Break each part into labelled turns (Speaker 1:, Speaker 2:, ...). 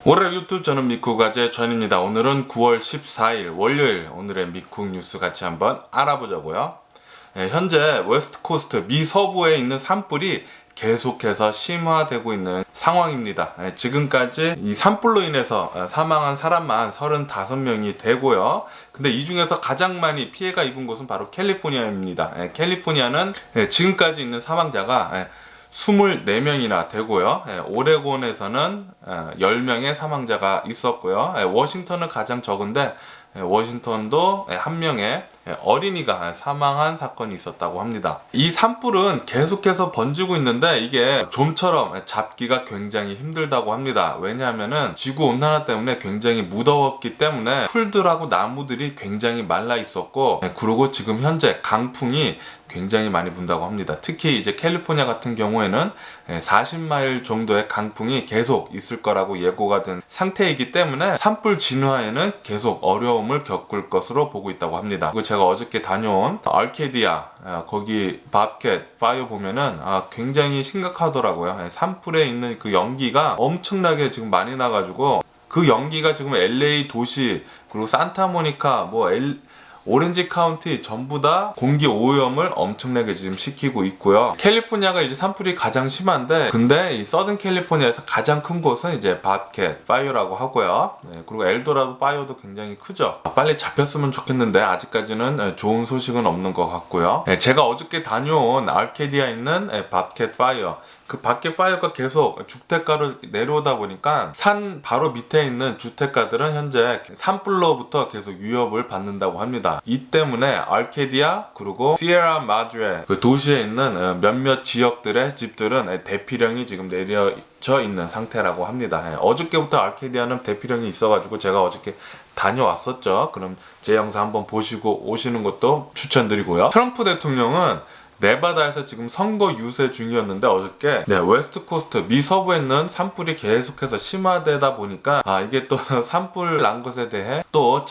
Speaker 1: 월요일 유튜브 저는 미쿡아재 전입니다. 오늘은 9월 14일 월요일 오늘의 미쿡 뉴스 같이 한번 알아보자고요. 현재 웨스트 코스트 미 서부에 있는 산불이 계속해서 심화되고 있는 상황입니다. 지금까지 이 산불로 인해서 사망한 사람만 35명이 되고요. 근데 이 중에서 가장 많이 피해가 입은 곳은 바로 캘리포니아입니다. 캘리포니아는 지금까지 있는 사망자가 24명이나 되고요. 오레곤에서는 10명의 사망자가 있었고요. 워싱턴은 가장 적은데 워싱턴도 1명의 어린이가 사망한 사건이 있었다고 합니다. 이 산불은 계속해서 번지고 있는데 이게 좀처럼 잡기가 굉장히 힘들다고 합니다. 왜냐하면은 지구온난화 때문에 굉장히 무더웠기 때문에 풀들하고 나무들이 굉장히 말라 있었고, 그리고 지금 현재 강풍이 굉장히 많이 분다고 합니다. 특히 이제 캘리포니아 같은 경우에는 40마일 정도의 강풍이 계속 있을 거라고 예고가 된 상태이기 때문에 산불 진화에는 계속 어려움을 겪을 것으로 보고 있다고 합니다. 그리고 제가 어저께 다녀온 알케디아 거기 밥캣 파이어 보면은 굉장히 심각하더라고요. 산불에 있는 그 연기가 엄청나게 지금 많이 나가지고 그 연기가 지금 LA 도시 그리고 산타모니카 오렌지 카운티 전부 다 공기 오염을 엄청나게 지금 시키고 있고요. 캘리포니아가 이제 산불이 가장 심한데, 근데 이 서든 캘리포니아에서 가장 큰 곳은 이제 밥캣 파이어라고 하고요. 그리고 엘도라도 파이어도 굉장히 크죠. 빨리 잡혔으면 좋겠는데 아직까지는 좋은 소식은 없는 것 같고요. 제가 어저께 다녀온 알케디아에 있는 밥캣 파이어, 그 밖에 파이어가 계속 주택가로 내려오다 보니까 산 바로 밑에 있는 주택가들은 현재 산불로부터 계속 위협을 받는다고 합니다. 이 때문에 알케디아 그리고 시에라 마드레 그 도시에 있는 몇몇 지역들의 집들은 대피령이 지금 내려져 있는 상태라고 합니다. 어저께부터 알케디아는 대피령이 있어가지고 제가 어저께 다녀왔었죠. 그럼 제 영상 한번 보시고 오시는 것도 추천드리고요. 트럼프 대통령은 네바다에서 지금 선거 유세 중이었는데 어저께 웨스트 코스트 미 서부에 있는 산불이 계속해서 심화되다 보니까 이게 또 산불 난 것에 대해 또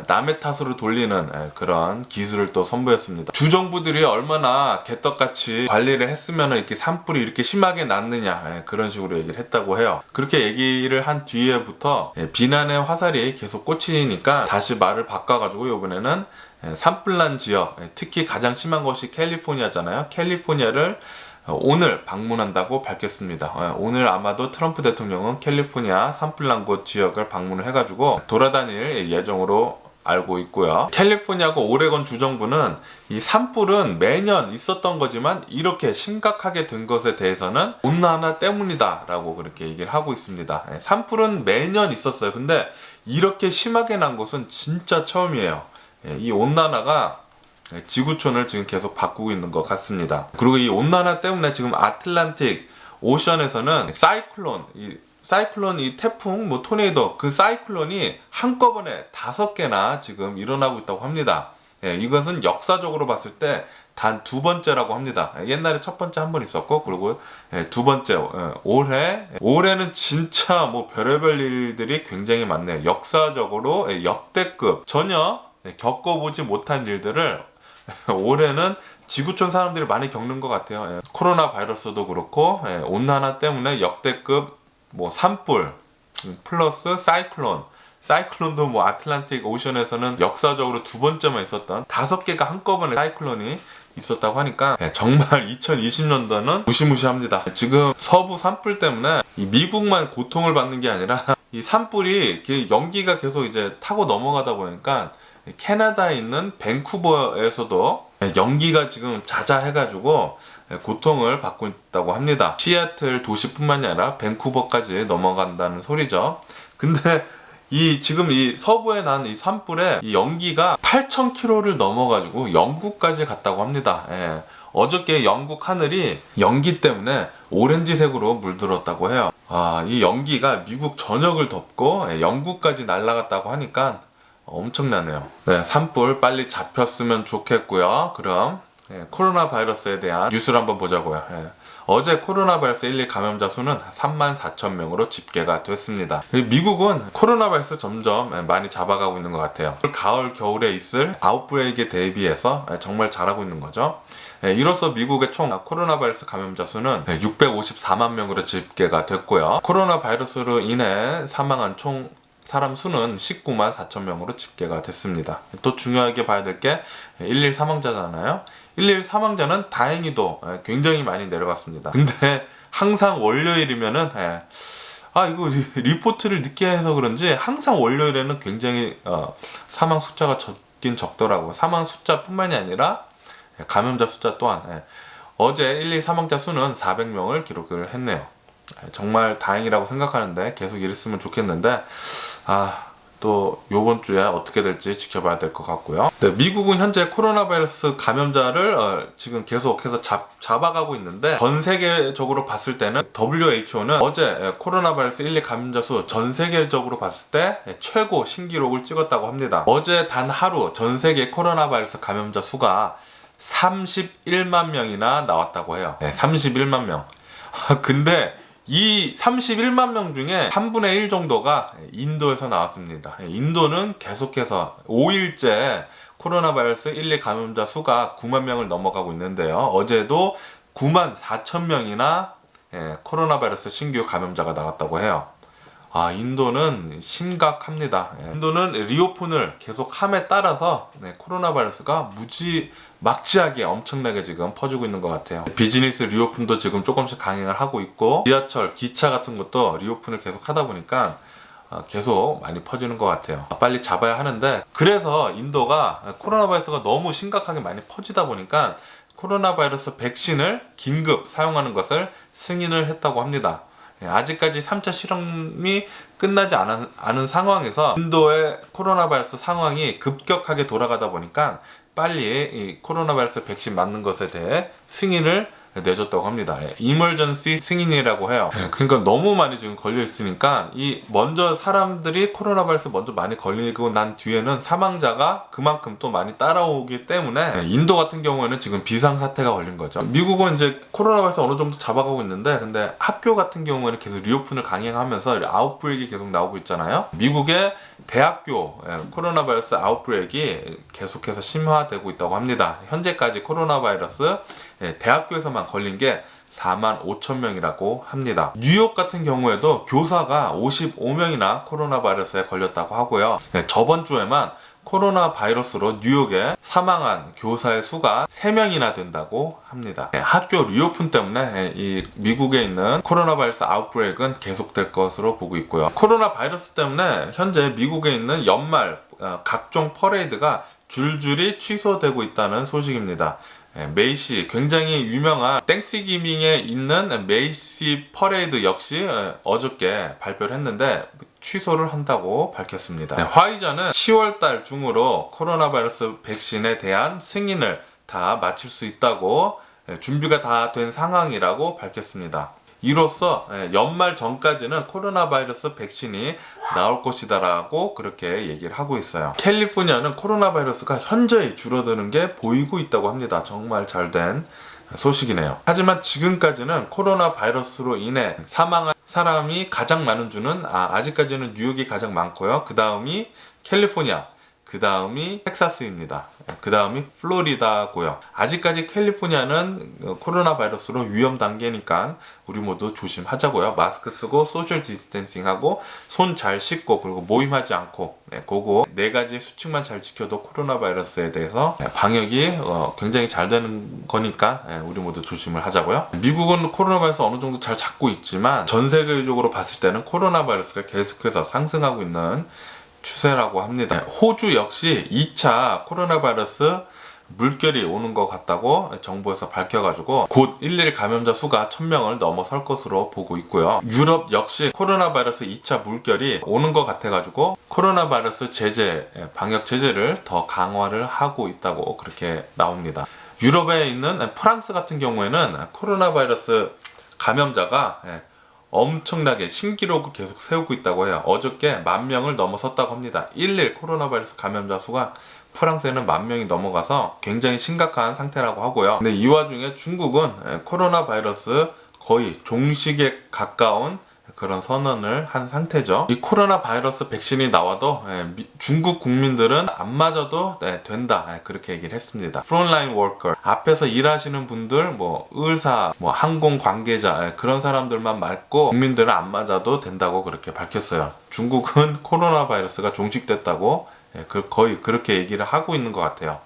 Speaker 1: 남의 탓으로 돌리는 그런 기술을 또 선보였습니다. 주정부들이 얼마나 개떡같이 관리를 했으면 이렇게 산불이 이렇게 심하게 났느냐, 그런 식으로 얘기를 했다고 해요. 그렇게 얘기를 한 뒤에부터 비난의 화살이 계속 꽂히니까 다시 말을 바꿔가지고 이번에는 산불난 지역, 특히 가장 심한 것이 캘리포니아잖아요. 캘리포니아를 오늘 방문한다고 밝혔습니다. 오늘 아마도 트럼프 대통령은 캘리포니아 산불난 곳 지역을 방문을 해가지고 돌아다닐 예정으로 알고 있고요. 캘리포니아하고 오레곤 주정부는 이 산불은 매년 있었던 거지만 이렇게 심각하게 된 것에 대해서는 온난화 때문이다 라고 그렇게 얘기를 하고 있습니다. 산불은 매년 있었어요. 근데 이렇게 심하게 난 것은 진짜 처음이에요. 이 온난화가 지구촌을 지금 계속 바꾸고 있는 것 같습니다. 그리고 이 온난화 때문에 지금 아틀란틱 오션에서는 사이클론, 이 태풍, 토네이도, 그 사이클론이 한꺼번에 5개나 지금 일어나고 있다고 합니다. 이것은 역사적으로 봤을 때 단 2번째라고 합니다. 옛날에 첫 번째 한 번 있었고, 그리고 2번째, 올해는 진짜 별의별 일들이 굉장히 많네요. 역사적으로 역대급, 전혀 겪어보지 못한 일들을 올해는 지구촌 사람들이 많이 겪는 것 같아요. 코로나 바이러스도 그렇고 온난화 때문에 역대급 산불 플러스 사이클론도 아틀란틱 오션에서는 역사적으로 2번째만 있었던 5개가 한꺼번에 사이클론이 있었다고 하니까 정말 2020년도는 무시무시합니다. 지금 서부 산불 때문에 이 미국만 고통을 받는 게 아니라 이 산불이 연기가 계속 이제 타고 넘어가다 보니까 캐나다에 있는 밴쿠버에서도 연기가 지금 자자해가지고 고통을 받고 있다고 합니다. 시애틀 도시뿐만이 아니라 밴쿠버까지 넘어간다는 소리죠. 근데 지금 이 서부에 난 이 산불에 이 연기가 8,000km를 넘어가지고 영국까지 갔다고 합니다. 어저께 영국 하늘이 연기 때문에 오렌지색으로 물들었다고 해요. 이 연기가 미국 전역을 덮고 영국까지 날아갔다고 하니까 엄청나네요. 산불 빨리 잡혔으면 좋겠고요. 그럼 코로나 바이러스에 대한 뉴스를 한번 보자고요. 어제 코로나 바이러스 1, 2 감염자 수는 34,000명으로 집계가 됐습니다. 미국은 코로나 바이러스 점점 많이 잡아가고 있는 것 같아요. 가을, 겨울에 있을 아웃브레이크에 대비해서 정말 잘하고 있는 거죠. 이로써 미국의 총 코로나 바이러스 감염자 수는 654만 명으로 집계가 됐고요. 코로나 바이러스로 인해 사망한 총 사람 수는 19만 4천 명으로 집계가 됐습니다. 또 중요하게 봐야 될 게 1일 사망자잖아요. 1일 사망자는 다행히도 굉장히 많이 내려갔습니다. 근데 항상 월요일이면은 이거 리포트를 늦게 해서 그런지 항상 월요일에는 굉장히 사망 숫자가 적긴 적더라고요. 사망 숫자뿐만이 아니라 감염자 숫자 또한 어제 1일 사망자 수는 400명을 기록을 했네요. 정말 다행이라고 생각하는데 계속 이랬으면 좋겠는데 또 요번 주에 어떻게 될지 지켜봐야 될 것 같고요. 미국은 현재 코로나 바이러스 감염자를 지금 계속해서 잡아가고 있는데 전 세계적으로 봤을 때는 WHO는 어제 코로나 바이러스 1, 2 감염자 수 전 세계적으로 봤을 때 최고 신기록을 찍었다고 합니다. 어제 단 하루 전 세계 코로나 바이러스 감염자 수가 31만 명이나 나왔다고 해요. 31만 명. 근데 이 31만 명 중에 3분의 1 정도가 인도에서 나왔습니다. 인도는 계속해서 5일째 코로나 바이러스 1, 2 감염자 수가 9만 명을 넘어가고 있는데요. 어제도 9만 4천 명이나 코로나 바이러스 신규 감염자가 나왔다고 해요. 인도는 심각합니다. 인도는 리오픈을 계속 함에 따라서 코로나 바이러스가 막지하게 엄청나게 지금 퍼지고 있는 것 같아요. 비즈니스 리오픈도 지금 조금씩 강행을 하고 있고 지하철, 기차 같은 것도 리오픈을 계속 하다 보니까 계속 많이 퍼지는 것 같아요. 빨리 잡아야 하는데 그래서 인도가 코로나 바이러스가 너무 심각하게 많이 퍼지다 보니까 코로나 바이러스 백신을 긴급 사용하는 것을 승인을 했다고 합니다. 아직까지 3차 실험이 끝나지 않은 상황에서 인도의 코로나 바이러스 상황이 급격하게 돌아가다 보니까 빨리 이 코로나 바이러스 백신 맞는 것에 대해 승인을 내줬다고 합니다. 이멀전시 승인이라고 해요. 그러니까 너무 많이 지금 걸려 있으니까 먼저 사람들이 코로나 바이러스 먼저 많이 걸리고 난 뒤에는 사망자가 그만큼 또 많이 따라오기 때문에 인도 같은 경우에는 지금 비상사태가 걸린 거죠. 미국은 이제 코로나 바이러스 어느 정도 잡아가고 있는데 근데 학교 같은 경우에는 계속 리오픈을 강행하면서 아웃브레이크가 계속 나오고 있잖아요. 미국의 대학교 코로나 바이러스 아웃브레이크가 계속해서 심화되고 있다고 합니다. 현재까지 코로나 바이러스 대학교에서만 걸린 게 4만 5천 명이라고 합니다. 뉴욕 같은 경우에도 교사가 55명이나 코로나 바이러스에 걸렸다고 하고요. 저번 주에만 코로나 바이러스로 뉴욕에 사망한 교사의 수가 3명이나 된다고 합니다. 학교 리오픈 때문에 이 미국에 있는 코로나 바이러스 아웃브레이크는 계속될 것으로 보고 있고요. 코로나 바이러스 때문에 현재 미국에 있는 연말 각종 퍼레이드가 줄줄이 취소되고 있다는 소식입니다. 메이시, 굉장히 유명한 땡스기빙에 있는 메이시 퍼레이드 역시 어저께 발표를 했는데 취소를 한다고 밝혔습니다. 화이자는 10월달 중으로 코로나 바이러스 백신에 대한 승인을 다 마칠 수 있다고 준비가 다 된 상황이라고 밝혔습니다. 이로써 연말 전까지는 코로나 바이러스 백신이 나올 것이다 라고 그렇게 얘기를 하고 있어요. 캘리포니아는 코로나 바이러스가 현저히 줄어드는 게 보이고 있다고 합니다. 정말 잘된 소식이네요. 하지만 지금까지는 코로나 바이러스로 인해 사망한 사람이 가장 많은 주는 아직까지는 뉴욕이 가장 많고요. 그 다음이 캘리포니아, 그 다음이 텍사스입니다. 그 다음이 플로리다고요. 아직까지 캘리포니아는 코로나 바이러스로 위험 단계니까 우리 모두 조심하자고요. 마스크 쓰고 소셜 디스텐싱하고 손 잘 씻고 그리고 모임하지 않고 그거 4가지 수칙만 잘 지켜도 코로나 바이러스에 대해서 방역이 굉장히 잘 되는 거니까 우리 모두 조심을 하자고요. 미국은 코로나 바이러스 어느 정도 잘 잡고 있지만 전 세계적으로 봤을 때는 코로나 바이러스가 계속해서 상승하고 있는 추세라고 합니다. 호주 역시 2차 코로나 바이러스 물결이 오는 것 같다고 정부에서 밝혀가지고 곧 1일 감염자 수가 1000명을 넘어설 것으로 보고 있고요. 유럽 역시 코로나 바이러스 2차 물결이 오는 것 같아가지고 코로나 바이러스 제재, 방역 제재를 더 강화를 하고 있다고 그렇게 나옵니다. 유럽에 있는 프랑스 같은 경우에는 코로나 바이러스 감염자가 엄청나게 신기록을 계속 세우고 있다고 해요. 어저께 10,000명을 넘어섰다고 합니다. 1일 코로나 바이러스 감염자 수가 프랑스에는 10,000명이 넘어가서 굉장히 심각한 상태라고 하고요. 근데 이 와중에 중국은 코로나 바이러스 거의 종식에 가까운 그런 선언을 한 상태죠. 이 코로나 바이러스 백신이 나와도 중국 국민들은 안 맞아도 된다, 그렇게 얘기를 했습니다. 프론라인 워커, 앞에서 일하시는 분들, 뭐 의사, 뭐 항공 관계자, 그런 사람들만 맞고 국민들은 안 맞아도 된다고 그렇게 밝혔어요. 중국은 코로나 바이러스가 종식됐다고 거의 그렇게 얘기를 하고 있는 것 같아요.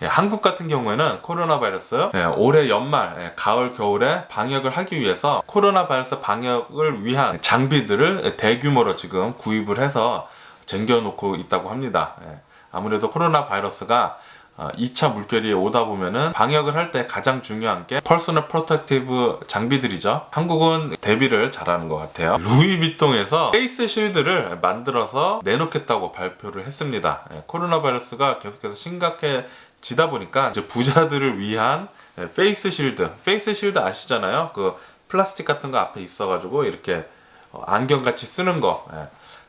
Speaker 1: 한국 같은 경우에는 코로나 바이러스 올해 연말, 가을, 겨울에 방역을 하기 위해서 코로나 바이러스 방역을 위한 장비들을 대규모로 지금 구입을 해서 쟁겨놓고 있다고 합니다. 아무래도 코로나 바이러스가 2차 물결이 오다 보면은 방역을 할 때 가장 중요한 게 퍼스널 프로텍티브 장비들이죠. 한국은 대비를 잘하는 것 같아요. 루이비통에서 페이스 실드를 만들어서 내놓겠다고 발표를 했습니다. 코로나 바이러스가 계속해서 심각해지다 보니까 이제 부자들을 위한 페이스 실드 아시잖아요. 그 플라스틱 같은 거 앞에 있어가지고 이렇게 안경같이 쓰는 거.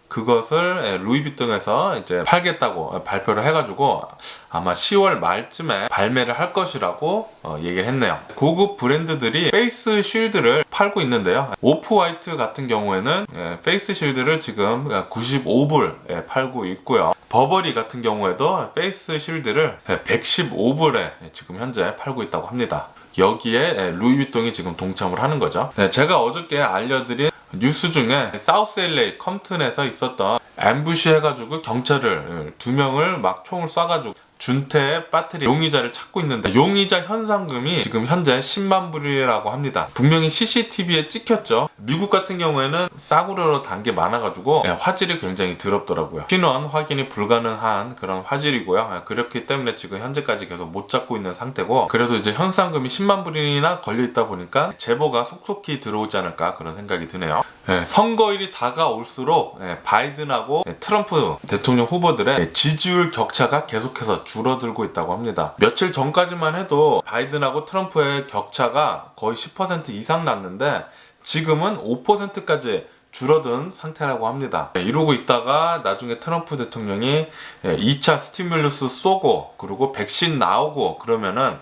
Speaker 1: 그것을 루이비통에서 이제 팔겠다고 발표를 해가지고 아마 10월 말쯤에 발매를 할 것이라고 얘기를 했네요. 고급 브랜드들이 페이스 쉴드를 팔고 있는데요. 오프화이트 같은 경우에는 페이스 쉴드를 지금 95불에 팔고 있고요. 버버리 같은 경우에도 페이스 쉴드를 115불에 지금 현재 팔고 있다고 합니다. 여기에 루이비통이 지금 동참을 하는 거죠. 제가 어저께 알려드린 뉴스 중에 사우스 LA 컴튼에서 있었던 앰부시 해가지고 경찰을 2명을 막 총을 쏴가지고 준태의 빠트리 용의자를 찾고 있는데 용의자 현상금이 지금 현재 10만 불이라고 합니다. 분명히 CCTV에 찍혔죠. 미국 같은 경우에는 싸구려로 단 게 많아가지고 화질이 굉장히 더럽더라고요. 신원 확인이 불가능한 그런 화질이고요. 그렇기 때문에 지금 현재까지 계속 못 잡고 있는 상태고, 그래도 이제 현상금이 10만 불이나 걸려있다 보니까 제보가 속속히 들어오지 않을까 그런 생각이 드네요. 선거일이 다가올수록 바이든하고 트럼프 대통령 후보들의 지지율 격차가 계속해서 줄어들고 있다고 합니다. 며칠 전까지만 해도 바이든하고 트럼프의 격차가 거의 10% 이상 났는데 지금은 5%까지 줄어든 상태라고 합니다. 이러고 있다가 나중에 트럼프 대통령이 2차 스티뮬러스 쏘고 그리고 백신 나오고 그러면은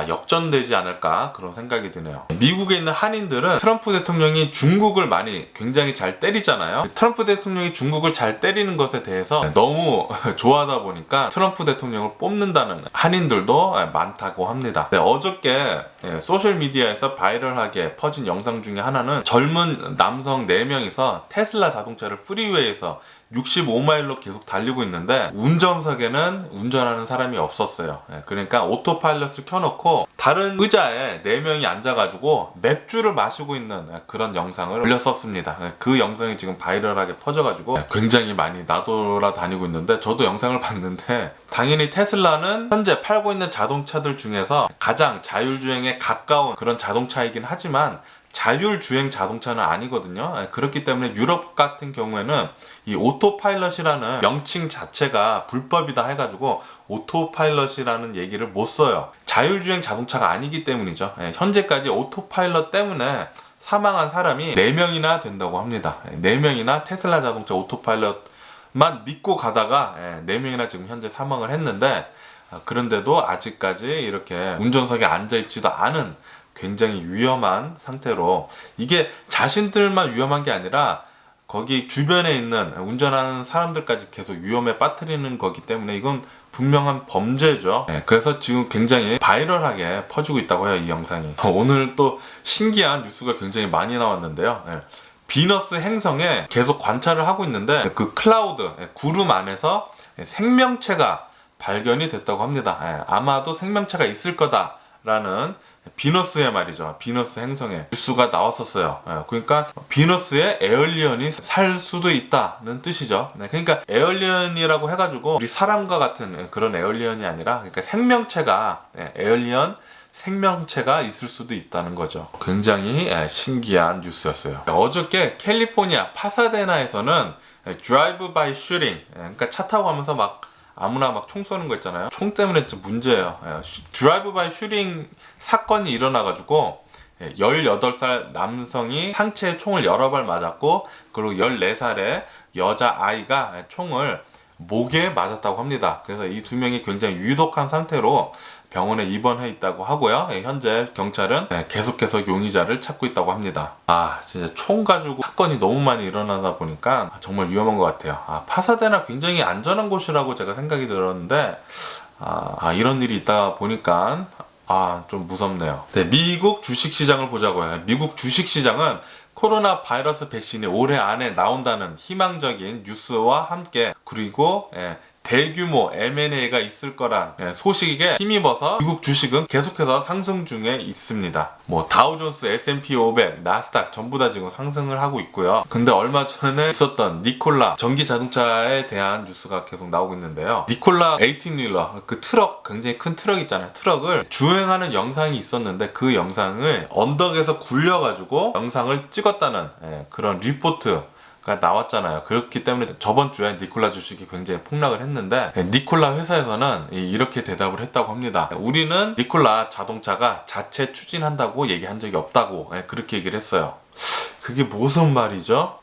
Speaker 1: 역전되지 않을까 그런 생각이 드네요. 미국에 있는 한인들은 트럼프 대통령이 중국을 굉장히 잘 때리잖아요. 트럼프 대통령이 중국을 잘 때리는 것에 대해서 너무 좋아하다 보니까 트럼프 대통령을 뽑는다는 한인들도 많다고 합니다. 어저께 소셜미디어에서 바이럴하게 퍼진 영상 중에 하나는 젊은 남성 4명이서 테슬라 자동차를 프리웨이에서 65마일로 계속 달리고 있는데 운전석에는 운전하는 사람이 없었어요. 그러니까 오토파일럿을 켜놓고 다른 의자에 4명이 앉아가지고 맥주를 마시고 있는 그런 영상을 올렸었습니다. 그 영상이 지금 바이럴하게 퍼져가지고 굉장히 많이 나돌아다니고 있는데 저도 영상을 봤는데 당연히 테슬라는 현재 팔고 있는 자동차들 중에서 가장 자율주행에 가까운 그런 자동차이긴 하지만 자율주행 자동차는 아니거든요. 그렇기 때문에 유럽 같은 경우에는 이 오토파일럿이라는 명칭 자체가 불법이다 해가지고 오토파일럿이라는 얘기를 못 써요. 자율주행 자동차가 아니기 때문이죠. 현재까지 오토파일럿 때문에 사망한 사람이 4명이나 된다고 합니다. 4명이나 테슬라 자동차 오토파일럿만 믿고 가다가 4명이나 지금 현재 사망을 했는데, 그런데도 아직까지 이렇게 운전석에 앉아있지도 않은 굉장히 위험한 상태로, 이게 자신들만 위험한 게 아니라 거기 주변에 있는 운전하는 사람들까지 계속 위험에 빠뜨리는 거기 때문에 이건 분명한 범죄죠. 그래서 지금 굉장히 바이럴하게 퍼지고 있다고 해요, 이 영상이. 오늘 또 신기한 뉴스가 굉장히 많이 나왔는데요. 비너스 행성에 계속 관찰을 하고 있는데 그 클라우드, 구름 안에서 생명체가 발견이 됐다고 합니다. 아마도 생명체가 있을 거다라는 비너스에 말이죠. 비너스 행성에 뉴스가 나왔었어요. 그러니까 비너스에 에얼리언이 살 수도 있다는 뜻이죠. 그러니까 에얼리언이라고 해가지고 우리 사람과 같은 그런 에얼리언이 아니라, 그러니까 생명체가, 에얼리언 생명체가 있을 수도 있다는 거죠. 굉장히 신기한 뉴스였어요. 어저께 캘리포니아 파사데나에서는 드라이브 바이 슈팅, 그러니까 차 타고 가면서 막 아무나 막 총 쏘는 거 있잖아요. 총 때문에 진짜 문제예요. 드라이브 바이 슈팅 사건이 일어나가지고 18살 남성이 상체에 총을 여러 발 맞았고, 그리고 14살의 여자아이가 총을 목에 맞았다고 합니다. 그래서 이 2명이 굉장히 유독한 상태로 병원에 입원해 있다고 하고요. 현재 경찰은 계속해서 용의자를 찾고 있다고 합니다. 진짜 총 가지고 사건이 너무 많이 일어나다 보니까 정말 위험한 것 같아요. 파사데나 굉장히 안전한 곳이라고 제가 생각이 들었는데 이런 일이 있다 보니까 좀 무섭네요. 네, 미국 주식시장을 보자고요. 미국 주식시장은 코로나 바이러스 백신이 올해 안에 나온다는 희망적인 뉴스와 함께, 그리고 대규모 M&A가 있을 거란 소식에 힘입어서 미국 주식은 계속해서 상승 중에 있습니다. 다우존스, S&P 500, 나스닥 전부 다 지금 상승을 하고 있고요. 근데 얼마 전에 있었던 니콜라 전기 자동차에 대한 뉴스가 계속 나오고 있는데요. 니콜라 18휠러, 그 트럭, 굉장히 큰 트럭 있잖아요. 트럭을 주행하는 영상이 있었는데 그 영상을 언덕에서 굴려가지고 영상을 찍었다는 그런 리포트 나왔잖아요. 그렇기 때문에 저번 주에 니콜라 주식이 굉장히 폭락을 했는데, 니콜라 회사에서는 이렇게 대답을 했다고 합니다. 우리는 니콜라 자동차가 자체 추진한다고 얘기한 적이 없다고 그렇게 얘기를 했어요. 그게 무슨 말이죠?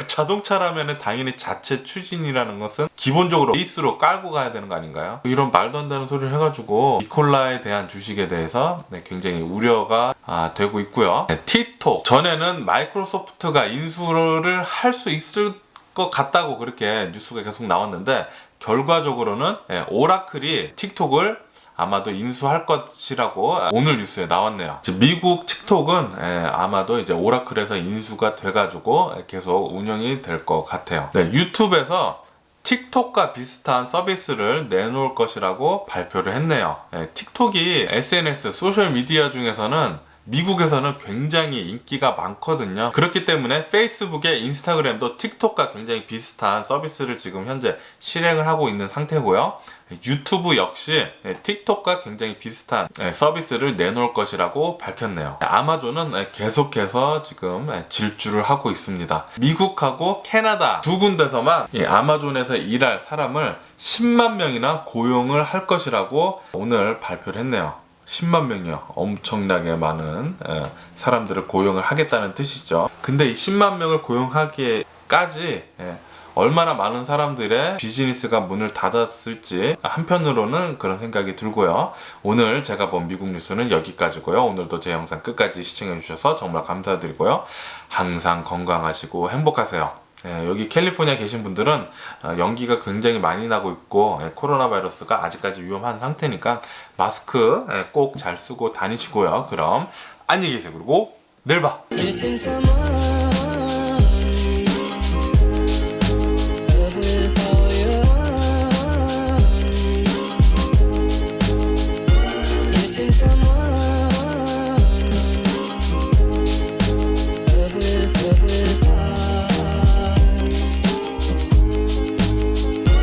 Speaker 1: 자동차라면 당연히 자체 추진이라는 것은 기본적으로 베이스로 깔고 가야 되는 거 아닌가요? 이런 말도 안 되는 소리를 해가지고 니콜라에 대한 주식에 대해서 굉장히 우려가 되고 있고요. 틱톡, 전에는 마이크로소프트가 인수를 할 수 있을 것 같다고 그렇게 뉴스가 계속 나왔는데, 결과적으로는 오라클이 틱톡을 아마도 인수할 것이라고 오늘 뉴스에 나왔네요. 미국 틱톡은 아마도 이제 오라클에서 인수가 돼가지고 계속 운영이 될 것 같아요. 유튜브에서 틱톡과 비슷한 서비스를 내놓을 것이라고 발표를 했네요. 틱톡이 SNS, 소셜미디어 중에서는 미국에서는 굉장히 인기가 많거든요. 그렇기 때문에 페이스북의 인스타그램도 틱톡과 굉장히 비슷한 서비스를 지금 현재 실행을 하고 있는 상태고요. 유튜브 역시 틱톡과 굉장히 비슷한 서비스를 내놓을 것이라고 밝혔네요. 아마존은 계속해서 지금 질주를 하고 있습니다. 미국하고 캐나다 두 군데서만 아마존에서 일할 사람을 10만 명이나 고용을 할 것이라고 오늘 발표를 했네요. 10만 명이요. 엄청나게 많은 사람들을 고용을 하겠다는 뜻이죠. 근데 이 10만 명을 고용하기까지 얼마나 많은 사람들의 비즈니스가 문을 닫았을지 한편으로는 그런 생각이 들고요. 오늘 제가 본 미국 뉴스는 여기까지고요. 오늘도 제 영상 끝까지 시청해주셔서 정말 감사드리고요. 항상 건강하시고 행복하세요. 여기 캘리포니아 계신 분들은 연기가 굉장히 많이 나고 있고 코로나 바이러스가 아직까지 위험한 상태니까 마스크 꼭 잘 쓰고 다니시고요. 그럼 안녕히 계세요. 그리고 내일 봐. Someone